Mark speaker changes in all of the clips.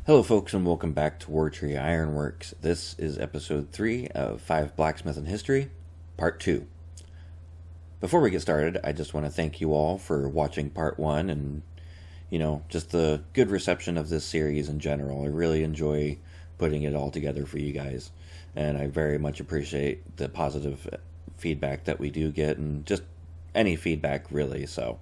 Speaker 1: Hello folks and welcome back to War Tree Ironworks. This is episode 3 of 5 Blacksmiths in History, part 2. Before we get started, I just want to thank you all for watching part 1 and, just the good reception of this series in general. I really enjoy putting it all together for you guys, and I very much appreciate the positive feedback that we do get, and just any feedback really. So,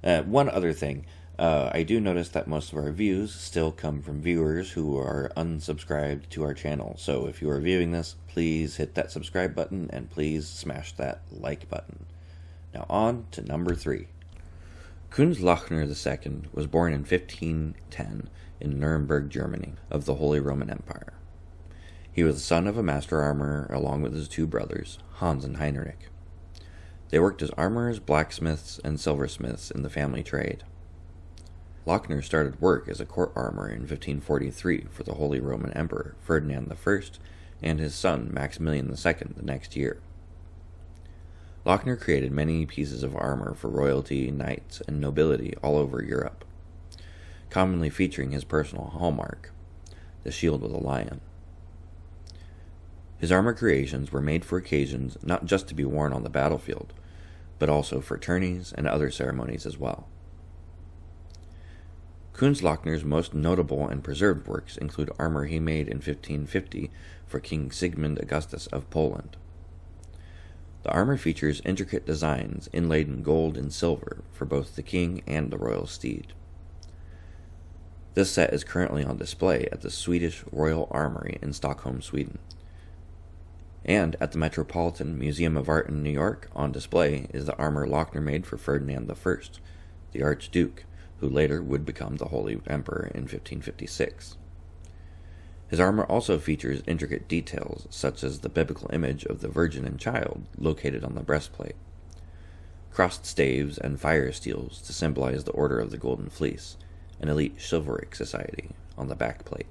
Speaker 1: one other thing. I do notice that most of our views still come from viewers who are unsubscribed to our channel. So if you are viewing this, please hit that subscribe button and please smash that like button. Now on to number 3. Kunzlochner II was born in 1510 in Nuremberg, Germany, of the Holy Roman Empire. He was the son of a master armorer along with his 2 brothers, Hans and Heinrich. They worked as armorers, blacksmiths, and silversmiths in the family trade. Lochner started work as a court armorer in 1543 for the Holy Roman Emperor Ferdinand I and his son Maximilian II the next year. Lochner created many pieces of armor for royalty, knights, and nobility all over Europe, commonly featuring his personal hallmark, the shield with a lion. His armor creations were made for occasions not just to be worn on the battlefield, but also for tourneys and other ceremonies as well. Kunzlochner's most notable and preserved works include armor he made in 1550 for King Sigmund Augustus of Poland. The armor features intricate designs inlaid in gold and silver for both the king and the royal steed. This set is currently on display at the Swedish Royal Armory in Stockholm, Sweden. And at the Metropolitan Museum of Art in New York, on display is the armor Lochner made for Ferdinand I, the Archduke, who later would become the Holy Emperor in 1556. His armor also features intricate details, such as the biblical image of the Virgin and Child located on the breastplate, crossed staves and fire steels to symbolize the Order of the Golden Fleece, an elite chivalric society, on the backplate.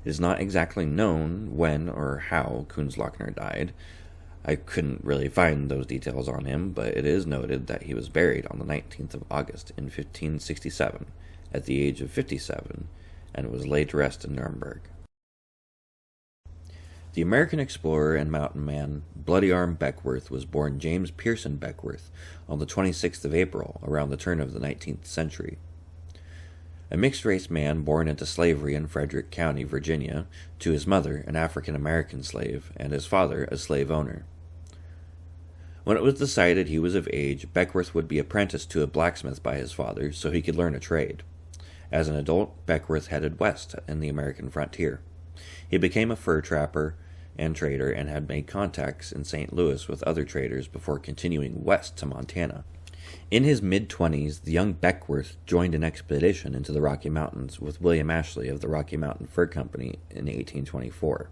Speaker 1: It is not exactly known when or how Kunzlochner died. I couldn't really find those details on him, but it is noted that he was buried on the 19th of August in 1567 at the age of 57 and was laid to rest in Nuremberg. The American explorer and mountain man Bloody Arm Beckworth was born James Pearson Beckworth on the 26th of April around the turn of the 19th century. A mixed-race man born into slavery in Frederick County, Virginia, to his mother, an African-American slave, and his father, a slave owner. When it was decided he was of age, Beckworth would be apprenticed to a blacksmith by his father so he could learn a trade. As an adult, Beckworth headed west in the American frontier. He became a fur trapper and trader and had made contacts in St. Louis with other traders before continuing west to Montana. In his mid-20s, the young Beckworth joined an expedition into the Rocky Mountains with William Ashley of the Rocky Mountain Fur Company in 1824.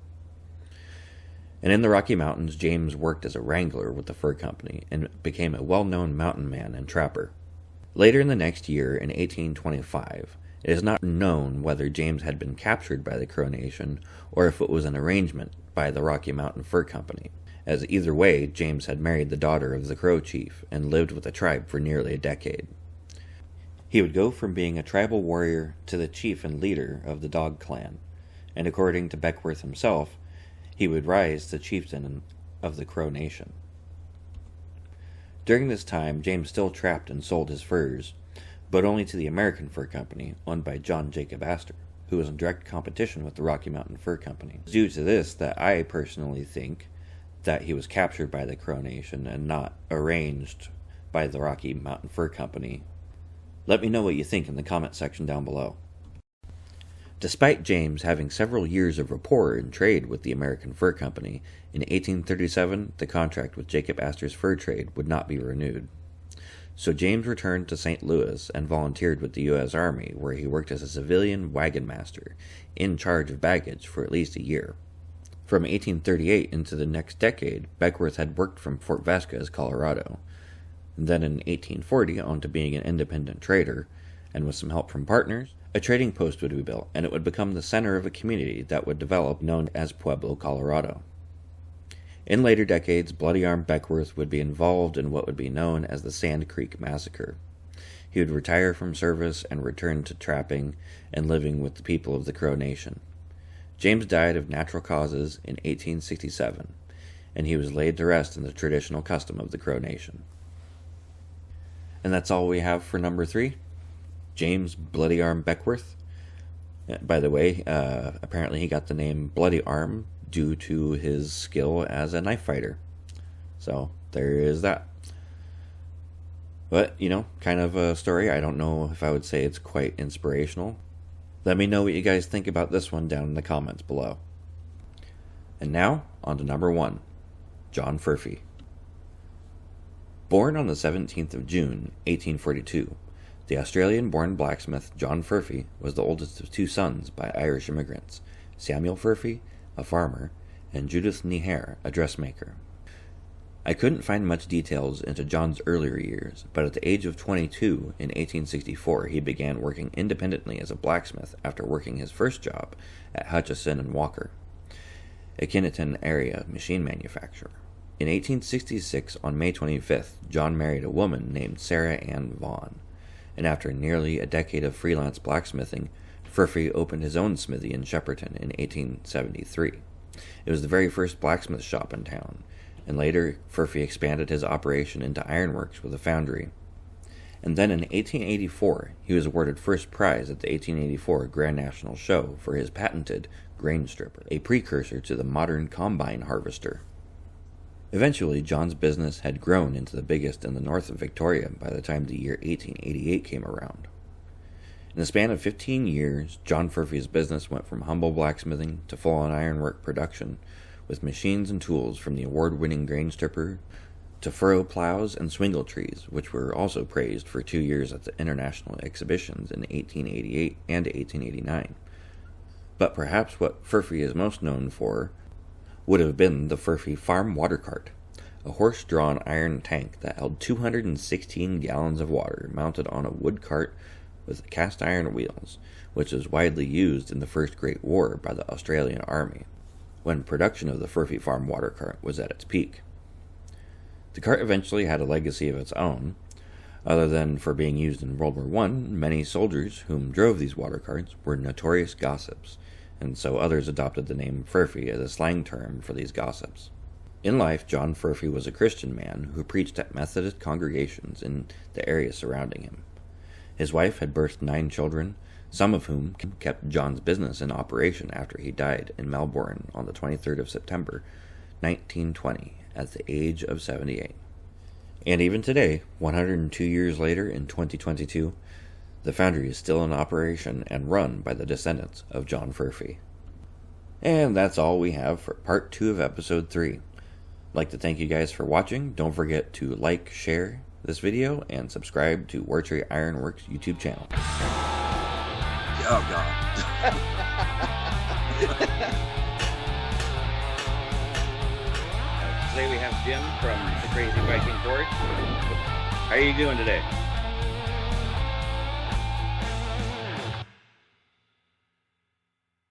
Speaker 1: And in the Rocky Mountains, James worked as a wrangler with the fur company and became a well-known mountain man and trapper. Later in the next year, in 1825, it is not known whether James had been captured by the Crow Nation or if it was an arrangement by the Rocky Mountain Fur Company, as either way, James had married the daughter of the Crow chief and lived with the tribe for nearly a decade. He would go from being a tribal warrior to the chief and leader of the Dog Clan, and according to Beckworth himself, he would rise to chieftain of the Crow Nation. During this time, James still trapped and sold his furs, but only to the American Fur Company, owned by John Jacob Astor, who was in direct competition with the Rocky Mountain Fur Company. It's due to this that I personally think that he was captured by the Crow Nation and not arranged by the Rocky Mountain Fur Company. Let me know what you think in the comment section down below. Despite James having several years of rapport and trade with the American Fur Company, in 1837 the contract with Jacob Astor's fur trade would not be renewed. So James returned to St. Louis and volunteered with the U.S. Army, where he worked as a civilian wagon master, in charge of baggage for at least a year. From 1838 into the next decade, Beckworth had worked from Fort Vasquez, Colorado. Then in 1840 on to being an independent trader, and with some help from partners, a trading post would be built, and it would become the center of a community that would develop known as Pueblo, Colorado. In later decades, Bloody Arm Beckworth would be involved in what would be known as the Sand Creek Massacre. He he would retire from service and return to trapping and living with the people of the Crow Nation. James died of natural causes in 1867, and he was laid to rest in the traditional custom of the Crow Nation. And that's all we have for number 3, James Bloody Arm Beckworth. By the way, apparently he got the name Bloody Arm due to his skill as a knife fighter. So, there is that. But, kind of a story. I don't know if I would say it's quite inspirational. Let me know what you guys think about this one down in the comments below. And now, on to number 1, John Furphy. Born on the 17th of June, 1842, the Australian-born blacksmith John Furphy was the oldest of 2 sons by Irish immigrants, Samuel Furphy, a farmer, and Judith Neher, a dressmaker. I couldn't find much details into John's earlier years, but at the age of 22 in 1864 he began working independently as a blacksmith after working his first job at Hutchison and Walker, a Kineton area machine manufacturer. In 1866, on May 25th, John married a woman named Sarah Ann Vaughan, and after nearly a decade of freelance blacksmithing, Furphy opened his own smithy in Shepperton in 1873. It was the very first blacksmith shop in town, and later Furphy expanded his operation into ironworks with a foundry. And then in 1884, he was awarded first prize at the 1884 Grand National Show for his patented grain stripper, a precursor to the modern combine harvester. Eventually, John's business had grown into the biggest in the north of Victoria by the time the year 1888 came around. In the span of 15 years, John Furphy's business went from humble blacksmithing to full-on ironwork production, with machines and tools from the award-winning grain stripper to furrow plows and swingle trees, which were also praised for 2 years at the international exhibitions in 1888 and 1889. But perhaps what Furphy is most known for would have been the Furphy Farm Water Cart, a horse-drawn iron tank that held 216 gallons of water mounted on a wood cart with cast iron wheels, which was widely used in the First Great War by the Australian Army, when production of the Furphy Farm Water Cart was at its peak. The cart eventually had a legacy of its own. Other than for being used in World War I, many soldiers whom drove these water carts were notorious gossips, and so others adopted the name Furphy as a slang term for these gossips. In life, John Furphy was a Christian man who preached at Methodist congregations in the area surrounding him. His wife had birthed 9 children, some of whom kept John's business in operation after he died in Melbourne on the 23rd of September, 1920, at the age of 78. And even today, 102 years later in 2022, the foundry is still in operation and run by the descendants of John Furphy. And that's all we have for part 2 of episode 3. I'd like to thank you guys for watching. Don't forget to like, share this video, and subscribe to Wartree Ironworks YouTube channel.
Speaker 2: Oh God.
Speaker 1: Today we have Jim from the Crazy Viking Forge. How are you doing today?